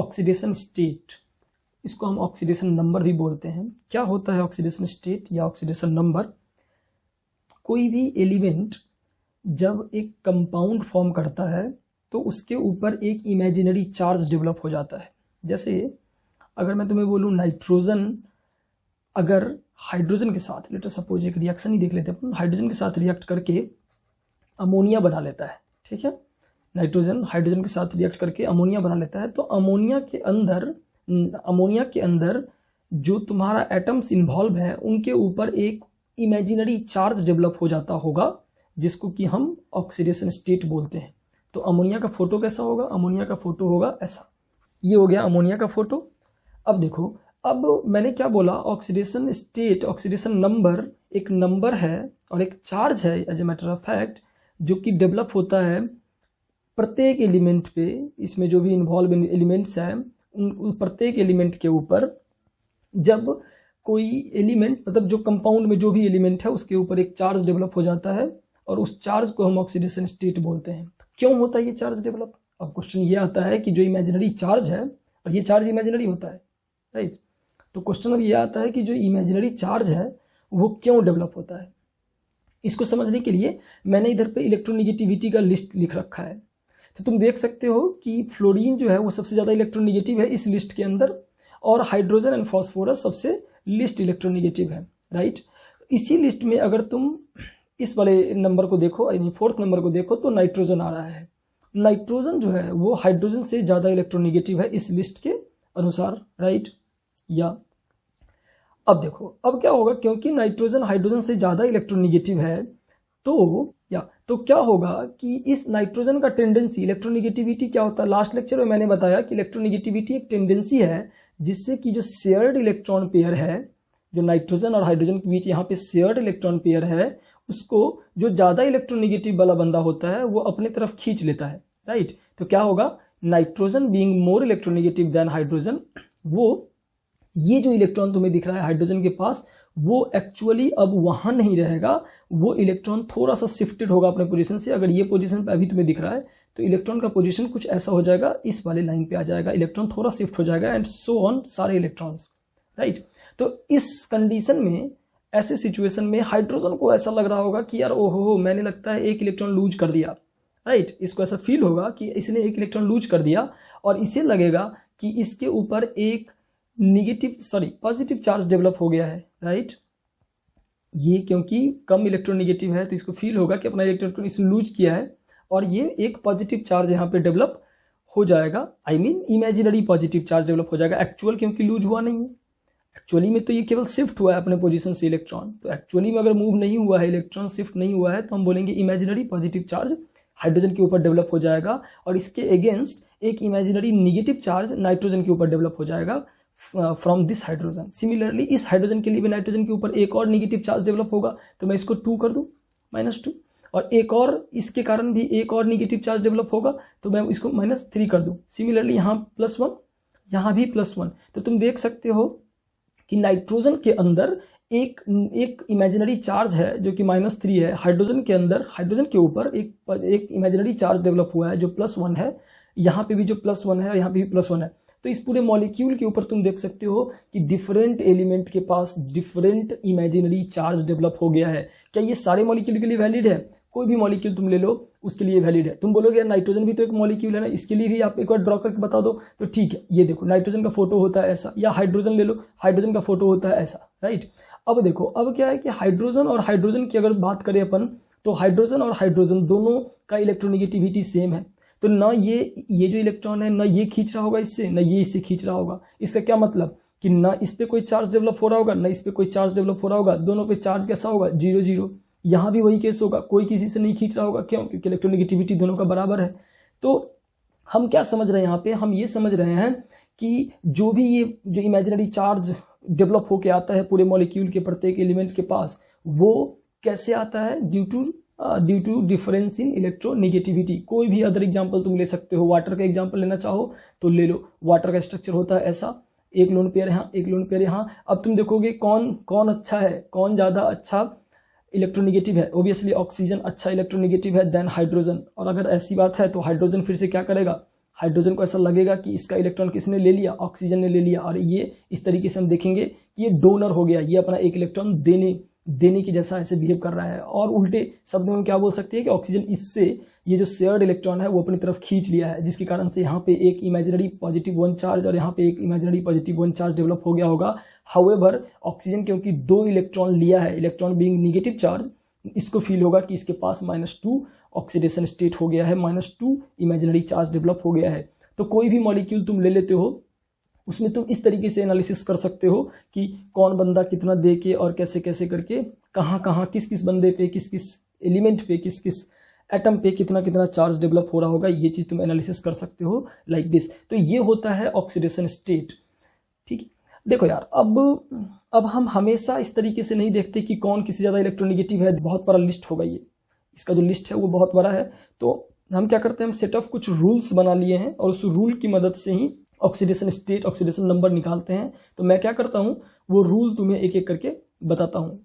Oxidation state, इसको हम oxidation number भी बोलते हैं। क्या होता है ऑक्सीडेशन स्टेट या ऑक्सीडेशन नंबर? कोई भी एलिमेंट जब एक कंपाउंड फॉर्म करता है तो उसके ऊपर एक इमेजिनरी चार्ज डेवलप हो जाता है। जैसे अगर मैं तुम्हें बोलूँ नाइट्रोजन अगर हाइड्रोजन के साथ, लेट अस सपोज एक रिएक्शन ही देख लेते हैं, हाइड्रोजन के साथ रिएक्ट करके अमोनिया बना लेता है, ठीक है, नाइट्रोजन हाइड्रोजन के साथ रिएक्ट करके अमोनिया बना लेता है, तो अमोनिया के अंदर जो तुम्हारा एटम्स इन्वॉल्व हैं उनके ऊपर एक इमेजिनरी चार्ज डेवलप हो जाता होगा, जिसको कि हम ऑक्सीडेशन स्टेट बोलते हैं। तो अमोनिया का फोटो कैसा होगा? अमोनिया का फोटो होगा ऐसा। ये हो गया अमोनिया का फोटो। अब देखो, अब मैंने क्या बोला, ऑक्सीडेशन स्टेट, ऑक्सीडेशन नंबर एक नंबर है और एक चार्ज है as a matter of fact, जो कि डेवलप होता है प्रत्येक एलिमेंट पे। इसमें जो भी इन्वॉल्व एलिमेंट्स हैं उन प्रत्येक एलिमेंट के ऊपर जब कोई एलिमेंट, मतलब जो कंपाउंड में जो भी एलिमेंट है उसके ऊपर एक चार्ज डेवलप हो जाता है और उस चार्ज को हम ऑक्सीडेशन स्टेट बोलते हैं। तो क्यों होता है ये चार्ज डेवलप? अब क्वेश्चन ये आता है कि जो इमेजिनरी चार्ज है, और ये चार्ज इमेजिनरी होता है, राइट, तो क्वेश्चन अब ये आता है कि जो इमेजिनरी चार्ज है वो क्यों डेवलप होता है। इसको समझने के लिए मैंने इधर पे इलेक्ट्रोनिगेटिविटी का लिस्ट लिख रखा है। तो तुम देख सकते हो कि फ्लोरीन जो है वो सबसे ज़्यादा इलेक्ट्रोनिगेटिव है इस लिस्ट के अंदर, और हाइड्रोजन एंड फॉस्फोरस सबसे लिस्ट इलेक्ट्रोनिगेटिव है, राइट। इसी लिस्ट में अगर तुम इस वाले नंबर को देखो, यानी 4th नंबर को देखो, तो नाइट्रोजन आ रहा है। नाइट्रोजन जो है वो हाइड्रोजन से ज़्यादा इलेक्ट्रोनिगेटिव है इस लिस्ट के अनुसार, राइट। या अब देखो, अब क्या होगा, क्योंकि नाइट्रोजन हाइड्रोजन से ज़्यादा इलेक्ट्रोनिगेटिव है, तो क्या होगा कि इस नाइट्रोजन का टेंडेंसी, इलेक्ट्रोनिगेटिविटी क्या होता है, लास्ट लेक्चर में मैंने बताया कि इलेक्ट्रोनिगेटिविटी एक टेंडेंसी है जिससे कि जो शेयर्ड इलेक्ट्रॉन पेयर है, जो नाइट्रोजन और हाइड्रोजन के बीच यहाँ पे शेयर्ड इलेक्ट्रॉन पेयर है, उसको जो ज़्यादा इलेक्ट्रोनिगेटिव वाला बंदा होता है वो अपने तरफ खींच लेता है, राइट। तो क्या होगा, nitrogen being more electronegative than hydrogen, वो ये जो इलेक्ट्रॉन तुम्हें दिख रहा है हाइड्रोजन के पास, वो एक्चुअली अब वहाँ नहीं रहेगा, वो इलेक्ट्रॉन थोड़ा सा शिफ्टेड होगा अपने पोजीशन से। अगर ये पोजीशन पे अभी तुम्हें दिख रहा है तो इलेक्ट्रॉन का पोजीशन कुछ ऐसा हो जाएगा, इस वाले लाइन पे आ जाएगा, इलेक्ट्रॉन थोड़ा शिफ्ट हो जाएगा एंड सो ऑन, सारे इलेक्ट्रॉन्स, राइट। तो इस कंडीशन में, ऐसे सिचुएशन में हाइड्रोजन को ऐसा लग रहा होगा कि यार ओहो, मैंने लगता है एक इलेक्ट्रॉन लूज कर दिया, राइट। इसको ऐसा फील होगा कि इसने एक इलेक्ट्रॉन लूज कर दिया और इसे लगेगा कि इसके ऊपर एक पॉजिटिव चार्ज डेवलप हो गया है, राइट। ये क्योंकि कम इलेक्ट्रोनिगेटिव है तो इसको फील होगा कि अपना इलेक्ट्रॉन इसने लूज किया है और ये एक पॉजिटिव चार्ज यहाँ पे डेवलप हो जाएगा, I mean imaginary positive charge develop हो जाएगा। एक्चुअल क्योंकि लूज हुआ नहीं है, एक्चुअली में तो ये केवल शिफ्ट हुआ है अपने पोजीशन से इलेक्ट्रॉन। तो एक्चुअली में अगर मूव नहीं हुआ है, इलेक्ट्रॉन शिफ्ट नहीं हुआ है, तो हम बोलेंगे इमेजिनरी पॉजिटिव चार्ज हाइड्रोजन के ऊपर डेवलप हो जाएगा और इसके अगेंस्ट एक इमेजिनरी निगेटिव चार्ज नाइट्रोजन के ऊपर डेवलप हो जाएगा फ्रॉम दिस हाइड्रोजन। सिमिलरली इस हाइड्रोजन के लिए भी नाइट्रोजन के ऊपर एक और निगेटिव चार्ज डेवलप होगा, तो मैं इसको 2 कर दूं, -2, और एक और इसके कारण भी एक और निगेटिव चार्ज डेवलप होगा तो मैं इसको -3 कर दूं। सिमिलरली यहाँ +1, यहाँ भी +1। तो तुम देख सकते हो कि नाइट्रोजन के अंदर एक इमेजिनरी चार्ज है जो कि -3 है, हाइड्रोजन के अंदर, हाइड्रोजन के ऊपर एक इमेजिनरी चार्ज डेवलप हुआ है जो +1 है, यहाँ पे भी जो +1 है और यहाँ पे भी +1 है। तो इस पूरे मॉलिक्यूल के ऊपर तुम देख सकते हो कि डिफरेंट एलिमेंट के पास डिफरेंट इमेजिनरी चार्ज डेवलप हो गया है। क्या ये सारे मॉलिक्यूल के लिए वैलिड है? कोई भी मॉलिक्यूल तुम ले लो उसके लिए वैलिड है। तुम बोलोगे नाइट्रोजन भी तो एक मॉलिक्यूल है ना, इसके लिए भी आप एक बार ड्रॉ करके बता दो, तो ठीक है, ये देखो नाइट्रोजन का फोटो होता है ऐसा, या हाइड्रोजन ले लो, हाइड्रोजन का फोटो होता है ऐसा, राइट। अब देखो, अब क्या है कि हाइड्रोजन और हाइड्रोजन की अगर बात करें अपन, तो हाइड्रोजन और हाइड्रोजन दोनों का इलेक्ट्रोनिगेटिविटी सेम है। तो ना ये जो इलेक्ट्रॉन है ना ये खींच रहा होगा इससे, ना ये इससे खींच रहा होगा। इसका क्या मतलब कि ना इस पे कोई चार्ज डेवलप हो रहा होगा, ना इस पे कोई चार्ज डेवलप हो रहा होगा, दोनों पे चार्ज कैसा होगा, 0-0। यहाँ भी वही केस होगा, कोई किसी से नहीं खींच रहा होगा। क्यों? क्योंकि इलेक्ट्रोनिगेटिविटी दोनों का बराबर है। तो हम क्या समझ रहे हैं यहाँ पे, हम ये समझ रहे हैं कि जो भी ये जो इमेजिनरी चार्ज डेवलप होके आता है पूरे मॉलिक्यूल के प्रत्येक एलिमेंट के पास, वो कैसे आता है, due to difference in electronegativity. कोई भी अदर एग्जांपल तुम ले सकते हो, वाटर का एग्जांपल लेना चाहो तो ले लो। वाटर का स्ट्रक्चर होता है ऐसा, एक लोन पेयर यहाँ, एक लोन पेयर यहाँ। अब तुम देखोगे कौन अच्छा है, कौन ज़्यादा अच्छा इलेक्ट्रोनिगेटिव है। ओबियसली ऑक्सीजन अच्छा इलेक्ट्रोनिगेटिव है देन हाइड्रोजन। और अगर ऐसी बात है तो हाइड्रोजन फिर से क्या करेगा, हाइड्रोजन को ऐसा लगेगा कि इसका इलेक्ट्रॉन किसने ले लिया, ऑक्सीजन ने ले लिया, और ये इस तरीके से हम देखेंगे कि ये डोनर हो गया, ये अपना एक इलेक्ट्रॉन देने की जैसा ऐसे बिहेव कर रहा है। और उल्टे शब्दों में क्या बोल सकते हैं कि ऑक्सीजन इससे ये जो शेयर्ड इलेक्ट्रॉन है वो अपनी तरफ खींच लिया है, जिसके कारण से यहाँ पे एक इमेजिनरी +1 चार्ज और यहाँ पे एक इमेजिनरी +1 चार्ज डेवलप हो गया होगा। हाउएवर ऑक्सीजन क्योंकि 2 इलेक्ट्रॉन लिया है, इलेक्ट्रॉन बीइंग नेगेटिव चार्ज, इसको फील होगा कि इसके पास -2 ऑक्सीडेशन स्टेट हो गया है, -2 इमेजिनरी चार्ज डेवलप हो गया है। तो कोई भी मॉलिक्यूल तुम ले लेते हो उसमें तुम इस तरीके से एनालिसिस कर सकते हो कि कौन बंदा कितना दे के और कैसे कैसे करके कहाँ किस किस बंदे पे, किस किस एलिमेंट पे, किस किस एटम पे कितना कितना चार्ज डेवलप हो रहा होगा, ये चीज़ तुम एनालिसिस कर सकते हो लाइक दिस। तो ये होता है ऑक्सीडेशन स्टेट। ठीक है, देखो यार, अब हम हमेशा इस तरीके से नहीं देखते कि कौन किसी ज़्यादा इलेक्ट्रोनेगेटिव है। बहुत बड़ा लिस्ट होगा ये, इसका जो लिस्ट है वो बहुत बड़ा है। तो हम क्या करते हैं, हम सेट ऑफ कुछ रूल्स बना लिए हैं और उस रूल की मदद से ही ऑक्सीडेशन स्टेट, ऑक्सीडेशन नंबर निकालते हैं। तो मैं क्या करता हूँ, वो रूल तुम्हें एक एक करके बताता हूँ।